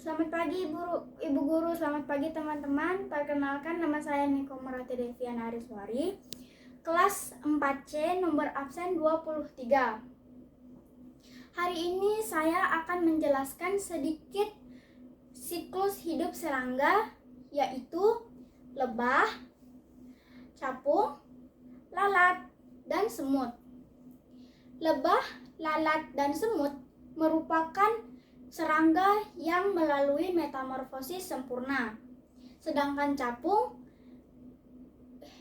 Selamat pagi Ibu Guru, selamat pagi teman-teman. Perkenalkan, nama saya Niko Marati Deviana Ariswari, kelas 4C, nomor absen 23. Hari ini saya akan menjelaskan sedikit siklus hidup serangga, yaitu lebah, capung, lalat, dan semut. Lebah, lalat, dan semut merupakan serangga yang melalui metamorfosis sempurna. Sedangkan capung,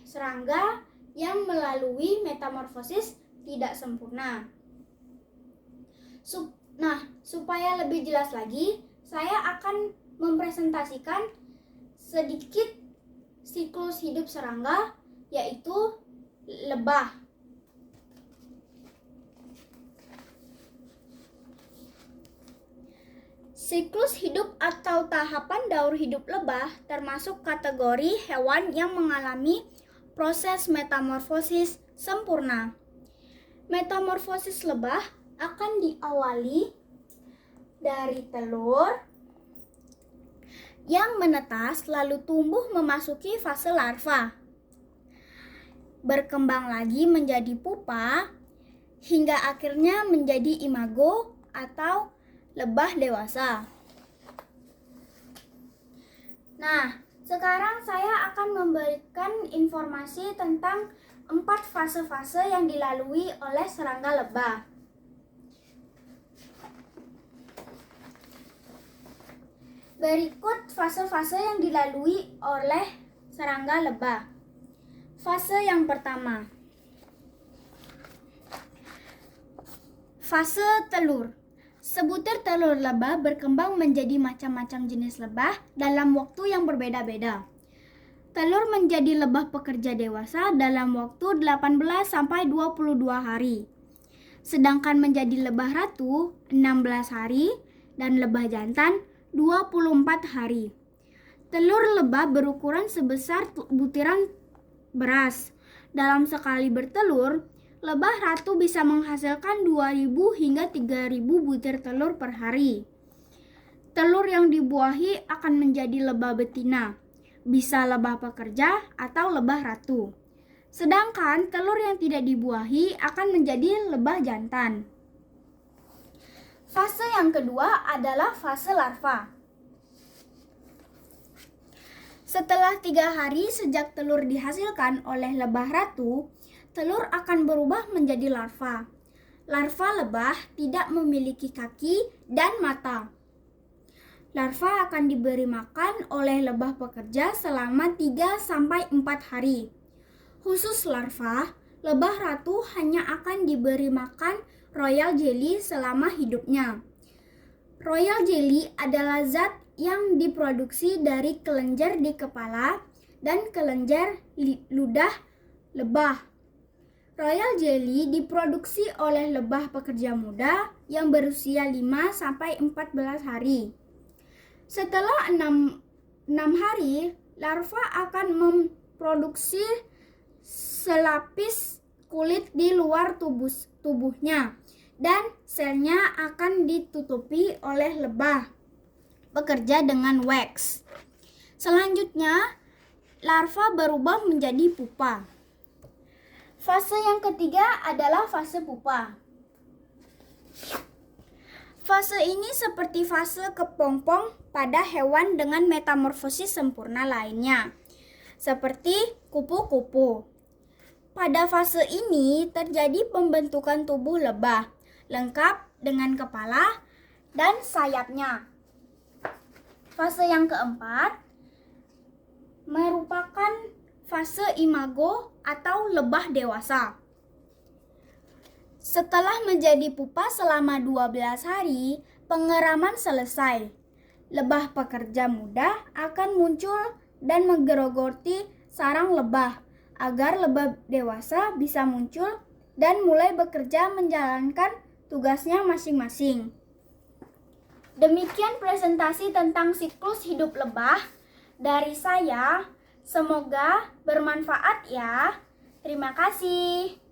serangga yang melalui metamorfosis tidak sempurna. Supaya lebih jelas lagi, saya akan mempresentasikan sedikit siklus hidup serangga, yaitu lebah. Siklus hidup atau tahapan daur hidup lebah termasuk kategori hewan yang mengalami proses metamorfosis sempurna. Metamorfosis lebah akan diawali dari telur yang menetas lalu tumbuh memasuki fase larva. Berkembang lagi menjadi pupa hingga akhirnya menjadi imago atau lebah dewasa. Nah, sekarang saya akan memberikan informasi tentang 4 fase-fase yang dilalui oleh serangga lebah. Berikut fase-fase yang dilalui oleh serangga lebah. Fase yang pertama, fase telur. Sebutir telur lebah berkembang menjadi macam-macam jenis lebah dalam waktu yang berbeda-beda. Telur menjadi lebah pekerja dewasa dalam waktu 18-22 hari. Sedangkan menjadi lebah ratu 16 hari dan lebah jantan 24 hari. Telur lebah berukuran sebesar butiran beras. Dalam sekali bertelur, lebah ratu bisa menghasilkan 2.000 hingga 3.000 butir telur per hari. Telur yang dibuahi akan menjadi lebah betina, bisa lebah pekerja atau lebah ratu. Sedangkan telur yang tidak dibuahi akan menjadi lebah jantan. Fase yang kedua adalah fase larva. Setelah 3 hari sejak telur dihasilkan oleh lebah ratu, telur akan berubah menjadi larva. Larva lebah tidak memiliki kaki dan mata. Larva akan diberi makan oleh lebah pekerja selama 3-4 hari. Khusus larva, lebah ratu hanya akan diberi makan royal jelly selama hidupnya. Royal jelly adalah zat yang diproduksi dari kelenjar di kepala dan kelenjar ludah lebah. Royal jelly diproduksi oleh lebah pekerja muda yang berusia 5-14 hari. Setelah 6 hari, larva akan memproduksi selapis kulit di luar tubuhnya dan selnya akan ditutupi oleh lebah pekerja dengan wax. Selanjutnya, larva berubah menjadi pupa. Fase yang ketiga adalah fase pupa. Fase ini seperti fase kepompong pada hewan dengan metamorfosis sempurna lainnya, seperti kupu-kupu. Pada fase ini terjadi pembentukan tubuh lebah, lengkap dengan kepala dan sayapnya. Fase yang keempat merupakan fase imago atau lebah dewasa. Setelah menjadi pupa selama 12 hari, pengeraman selesai. Lebah pekerja muda akan muncul dan menggerogoti sarang lebah agar lebah dewasa bisa muncul dan mulai bekerja menjalankan tugasnya masing-masing. Demikian presentasi tentang siklus hidup lebah dari saya. Semoga bermanfaat ya. Terima kasih.